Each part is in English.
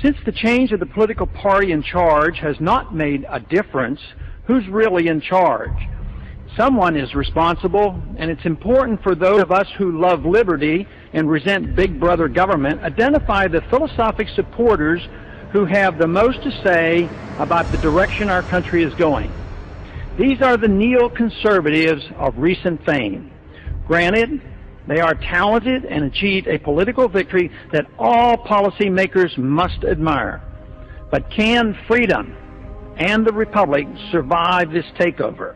Since the change of the political party in charge has not made a difference, who's really in charge? Someone is responsible, and it's important for those of us who love liberty and resent big brother government, identify the philosophic supporters who have the most to say about the direction our country is going. These are the neoconservatives of recent fame. Granted, they are talented and achieved a political victory that all policymakers must admire. But can freedom and the republic survive this takeover?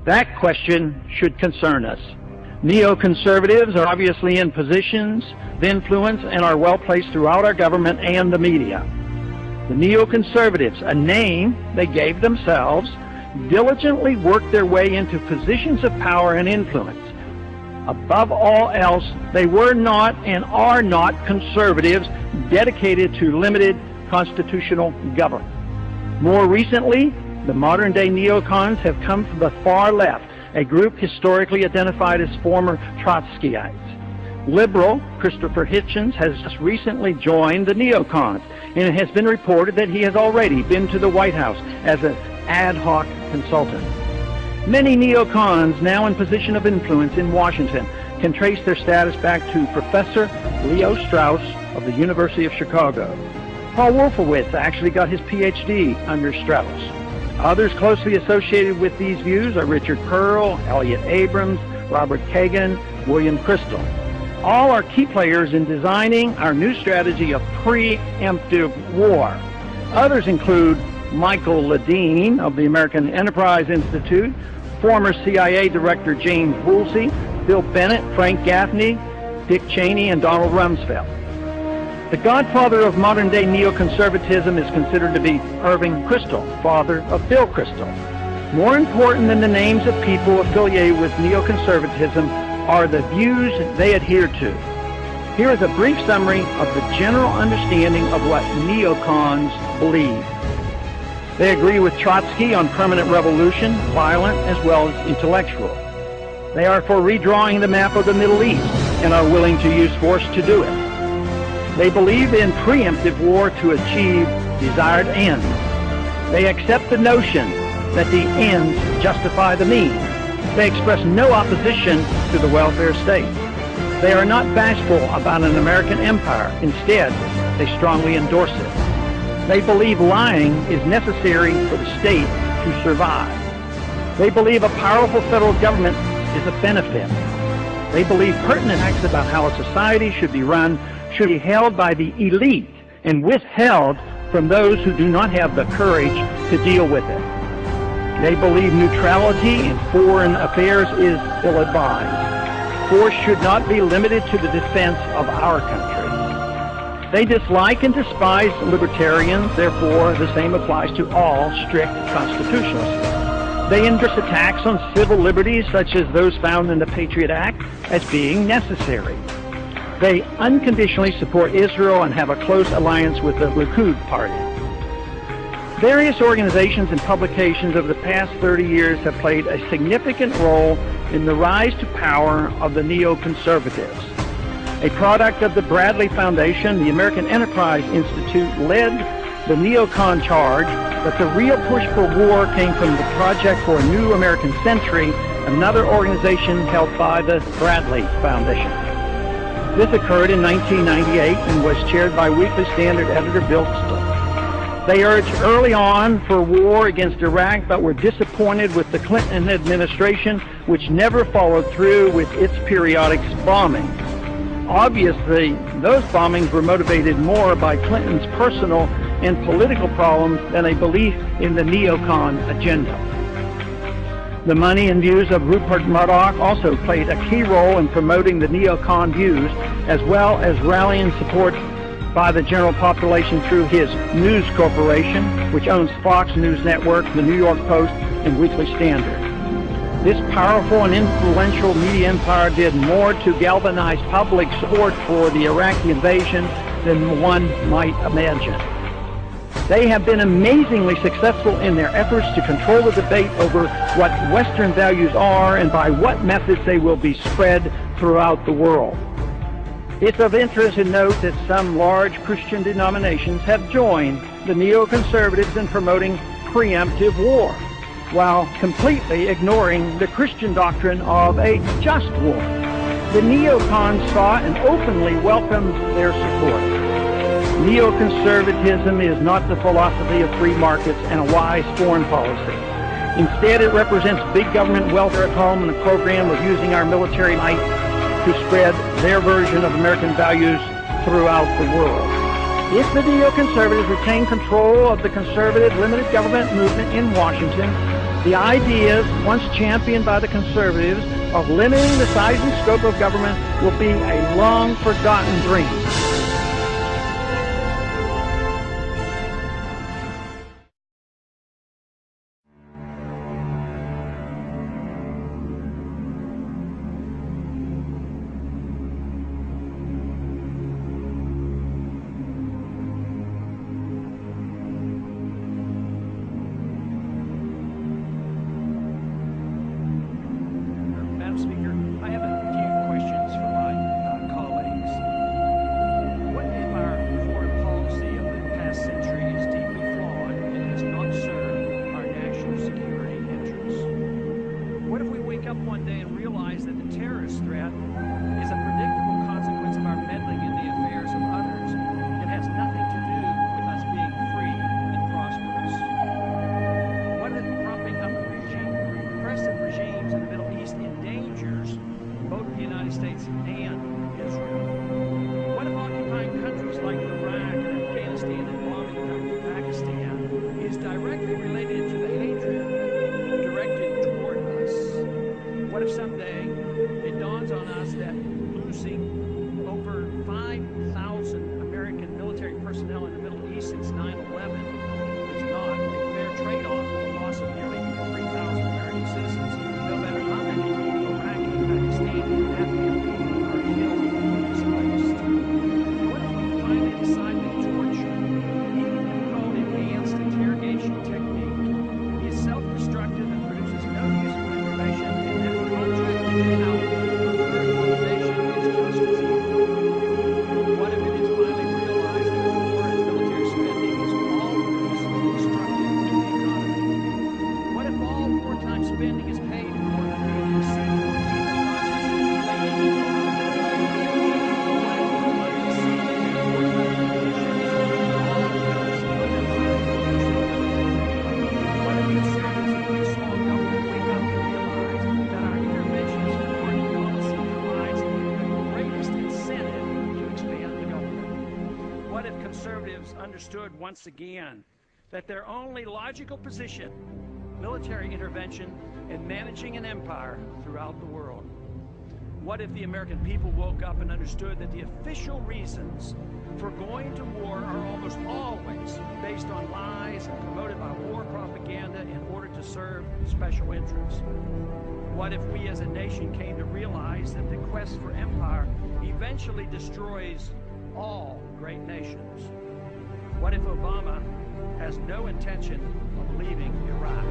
That question should concern us. Neoconservatives are obviously in positions of influence and are well placed throughout our government and the media. The neoconservatives, a name they gave themselves, diligently worked their way into positions of power and influence. Above all else, they were not and are not conservatives dedicated to limited constitutional government. More recently, the modern-day neocons have come from the far left, a group historically identified as former Trotskyites. Liberal Christopher Hitchens has just recently joined the neocons, and it has been reported that he has already been to the White House as an ad hoc consultant. Many neocons now in position of influence in Washington can trace their status back to Professor Leo Strauss of the University of Chicago. Paul Wolfowitz actually got his PhD under Strauss. Others closely associated with these views are Richard Pearl, Elliott Abrams, Robert Kagan, William Kristol. All are key players in designing our new strategy of preemptive war. Others include Michael Ledeen of the American Enterprise Institute, former CIA Director James Woolsey, Bill Bennett, Frank Gaffney, Dick Cheney, and Donald Rumsfeld. The godfather of modern-day neoconservatism is considered to be Irving Kristol, father of Bill Kristol. More important than the names of people affiliated with neoconservatism are the views they adhere to. Here is a brief summary of the general understanding of what neocons believe. They agree with Trotsky on permanent revolution, violent as well as intellectual. They are for redrawing the map of the Middle East and are willing to use force to do it. They believe in preemptive war to achieve desired ends. They accept the notion that the ends justify the means. They express no opposition to the welfare state. They are not bashful about an American empire. Instead, they strongly endorse it. They believe lying is necessary for the state to survive. They believe a powerful federal government is a benefit. They believe pertinent facts about how a society should be run should be held by the elite and withheld from those who do not have the courage to deal with it. They believe neutrality in foreign affairs is ill-advised. Force should not be limited to the defense of our country. They dislike and despise libertarians, therefore the same applies to all strict constitutionalists. They endorse attacks on civil liberties, such as those found in the Patriot Act, as being necessary. They unconditionally support Israel and have a close alliance with the Likud party. Various organizations and publications over the past 30 years have played a significant role in the rise to power of the neoconservatives. A product of the Bradley Foundation, the American Enterprise Institute led the neocon charge, but the real push for war came from the Project for a New American Century, another organization held by the Bradley Foundation. This occurred in 1998 and was chaired by Weekly Standard editor Bill Kristol. They urged early on for war against Iraq, but were disappointed with the Clinton administration, which never followed through with its periodic bombings. Obviously, those bombings were motivated more by Clinton's personal and political problems than a belief in the neocon agenda. The money and views of Rupert Murdoch also played a key role in promoting the neocon views, as well as rallying support by the general population through his News Corporation, which owns Fox News Network, the New York Post, and Weekly Standard. This powerful and influential media empire did more to galvanize public support for the Iraqi invasion than one might imagine. They have been amazingly successful in their efforts to control the debate over what Western values are and by what methods they will be spread throughout the world. It's of interest to note that some large Christian denominations have joined the neoconservatives in promoting preemptive war, while completely ignoring the Christian doctrine of a just war. The neocons saw and openly welcomed their support. Neoconservatism is not the philosophy of free markets and a wise foreign policy. Instead, it represents big government welfare at home and a program of using our military might to spread their version of American values throughout the world. If the neoconservatives retain control of the conservative limited government movement in Washington, the ideas once championed by the conservatives of limiting the size and scope of government will be a long-forgotten dream. Speaker, I have a few questions for my colleagues. What if our foreign policy of the past century is deeply flawed and does not serve our national security interests? What if we wake up one day and realize that the terrorist threat is a predictable consequence of our meddling in the affairs of others and has nothing to do with us being free and prosperous? What if propping up repressive regimes in the Middle East endangers both the United States and Israel? What if occupying countries like Iraq and Afghanistan and bombing Pakistan is directly related to the hatred directed toward us? What if someday it dawns on us that losing over 5,000 American military personnel in the Middle East since 9/11 is not a fair trade-off for the loss of nearly 3,000 American citizens, no matter how many Iraqi, Pakistani, and Afghan people are killed or displaced? What if we finally decide that torture, even if called advanced interrogation technique, is self-destructive and produces no useful information, and that contracting out preferred motivation is just as evil? What if it is finally realized that war and military spending is always destructive to the economy? What if all wartime spending is paid for through the single process of inflation? What if conservatives and big small government wake up and realize that our interventionist foreign policy provides the greatest incentive to expand the government? What if conservatives understood once again that their only logical position, military intervention, and managing an empire throughout the world? What if the American people woke up and understood that the official reasons for going to war are almost always based on lies and promoted by war propaganda in order to serve special interests? What if we as a nation came to realize that the quest for empire eventually destroys all great nations? What if Obama has no intention of leaving Iraq?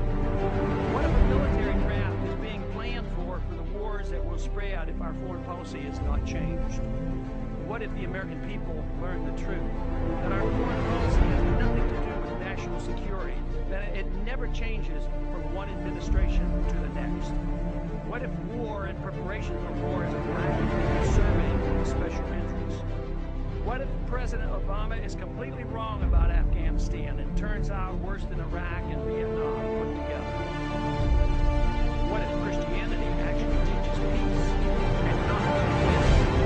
What if a military draft is being planned for the wars that will spread if our foreign policy is not changed? What if the American people learn the truth, that our foreign policy has nothing to do with national security, that it never changes from one administration to the next? What if war and preparation for war is a practice of serving special interests? What if President Obama is completely wrong about Afghanistan and turns out worse than Iraq and Vietnam put together? What if Christianity actually teaches peace and not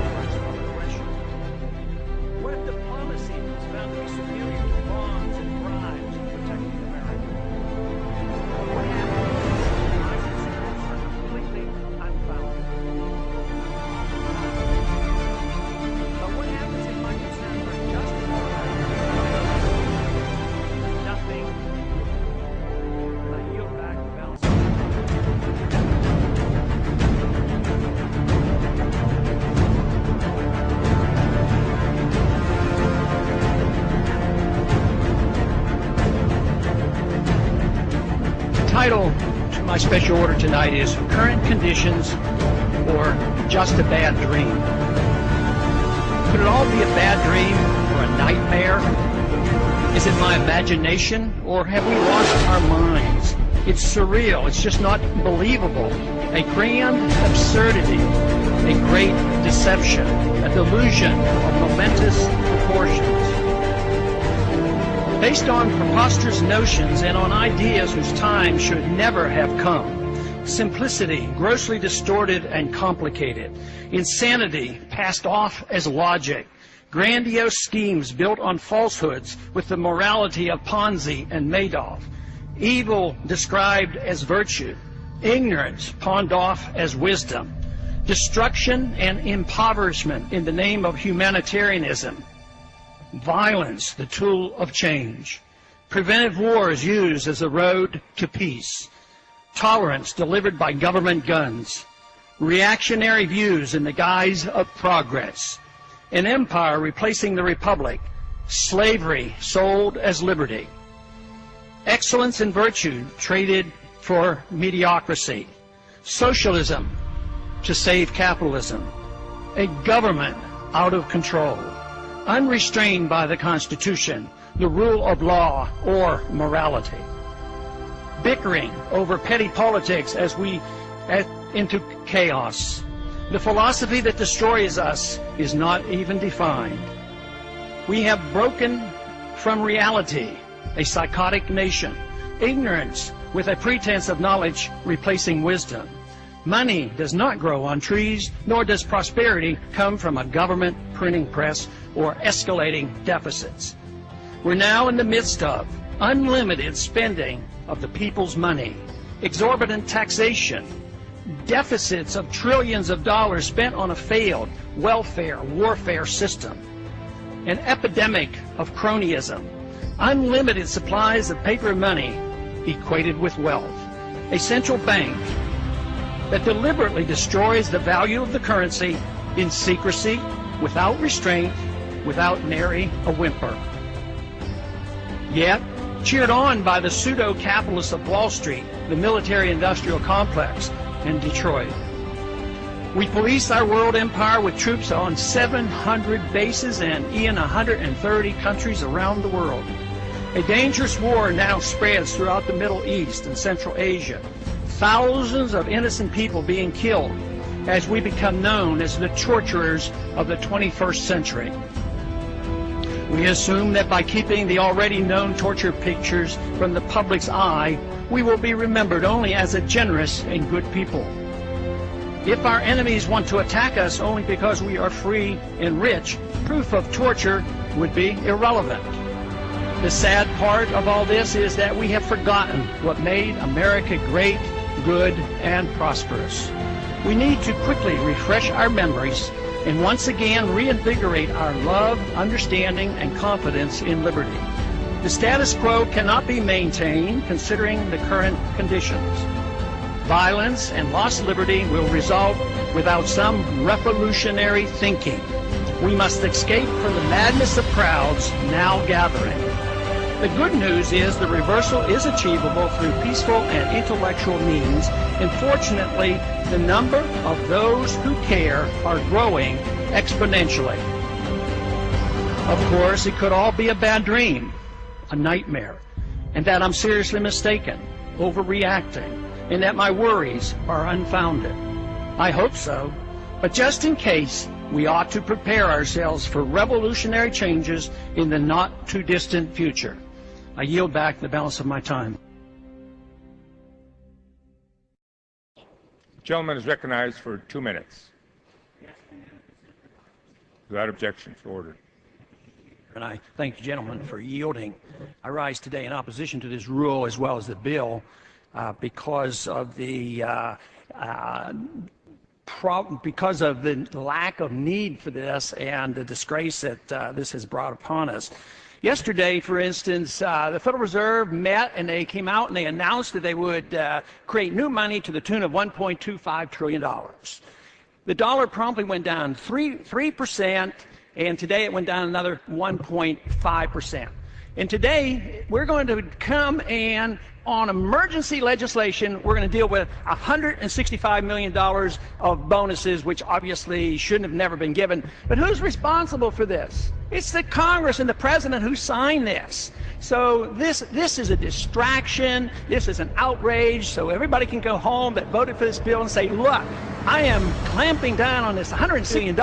wars from aggression? What if diplomacy is found to be superior to bombs and bribes in protecting America? What happens if my concerns are completely unfounded? But what happens if my concerns are justified? Nothing. I yield back the balance. The title to my special order tonight is Current Conditions or Just a Bad Dream. Could it all be a bad dream or a nightmare? Is it my imagination, or have we lost our minds? It's surreal. It's just not believable. A grand absurdity, a great deception, a delusion of momentous proportions. Based on preposterous notions and on ideas whose time should never have come. Simplicity, grossly distorted and complicated. Insanity, passed off as logic. Grandiose schemes built on falsehoods with the morality of Ponzi and Madoff. Evil described as virtue. Ignorance pawned off as wisdom. Destruction and impoverishment in the name of humanitarianism. Violence, the tool of change. Preventive wars used as a road to peace. Tolerance delivered by government guns. Reactionary views in the guise of progress. An empire replacing the republic. Slavery sold as liberty. Excellence and virtue traded for mediocrity. Socialism to save capitalism. A government out of control. Unrestrained by the Constitution, the rule of law, or morality. Bickering over petty politics as we into chaos. The philosophy that destroys us is not even defined. We have broken from reality, a psychotic nation. Ignorance with a pretense of knowledge replacing wisdom. Money does not grow on trees, nor does prosperity come from a government printing press or escalating deficits. We're now in the midst of unlimited spending of the people's money, exorbitant taxation, deficits of trillions of dollars spent on a failed welfare warfare system, an epidemic of cronyism, unlimited supplies of paper money equated with wealth, a central bank that deliberately destroys the value of the currency in secrecy, without restraint, without nary a whimper. Yet, cheered on by the pseudo-capitalists of Wall Street, the military-industrial complex, and Detroit. We police our world empire with troops on 700 bases and in 130 countries around the world. A dangerous war now spreads throughout the Middle East and Central Asia. Thousands of innocent people being killed as we become known as the torturers of the 21st century. We assume that by keeping the already known torture pictures from the public's eye, we will be remembered only as a generous and good people. If our enemies want to attack us only because we are free and rich, proof of torture would be irrelevant. The sad part of all this is that we have forgotten what made America great, good, and prosperous. We need to quickly refresh our memories and once again reinvigorate our love, understanding, and confidence in liberty. The status quo cannot be maintained considering the current conditions. Violence and lost liberty will result without some revolutionary thinking. We must escape from the madness of crowds now gathering. The good news is the reversal is achievable through peaceful and intellectual means, and fortunately, the number of those who care are growing exponentially. Of course, it could all be a bad dream, a nightmare, and that I'm seriously mistaken, overreacting, and that my worries are unfounded. I hope so, but just in case, we ought to prepare ourselves for revolutionary changes in the not-too-distant future. I yield back the balance of my time. The gentleman is recognized for 2 minutes. Without objection, so ordered. And I thank the gentleman for yielding. I rise today in opposition to this rule as well as the bill because of the lack of need for this and the disgrace that this has brought upon us. Yesterday, for instance, the Federal Reserve met and they came out and they announced that they would create new money to the tune of $1.25 trillion. The dollar promptly went down 3%, and today it went down another 1.5%. And today, we're going to come and on emergency legislation, we're going to deal with $165 million of bonuses, which obviously shouldn't have never been given. But who's responsible for this? It's the Congress and the President who signed this. So this is a distraction. This is an outrage. So everybody can go home that voted for this bill and say, look, I am clamping down on this $100 million,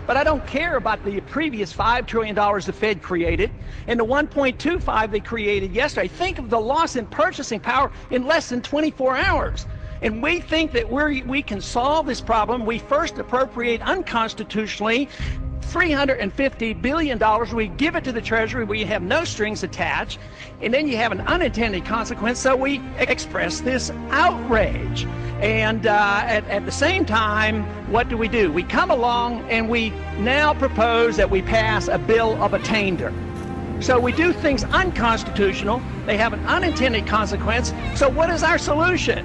but I don't care about the previous $5 trillion the Fed created and the 1.25 they created yesterday. Think of the loss in purchasing power in less than 24 hours. And we think that we can solve this problem. We first appropriate unconstitutionally $350 billion. We give it to the Treasury. We have no strings attached. And then you have an unintended consequence. So we express this outrage. And at the same time, what do? We come along and we now propose that we pass a bill of attainder. So we do things unconstitutional. They have an unintended consequence. So what is our solution?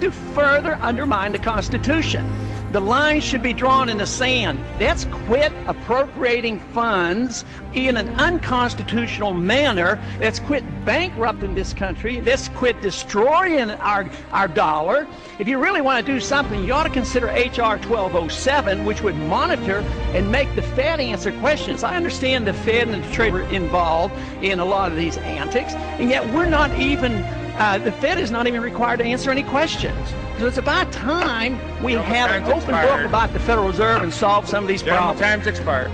To further undermine the Constitution. The line should be drawn in the sand. That's quit appropriating funds in an unconstitutional manner. That's quit bankrupting this country. That's quit destroying our dollar. If you really want to do something, you ought to consider H.R. 1207, which would monitor and make the Fed answer questions. I understand the Fed and the Treasury are involved in a lot of these antics, and yet we're not even the Fed is not even required to answer any questions. So it's about time we have an open book about the Federal Reserve and solve some of these problems. Time's expired.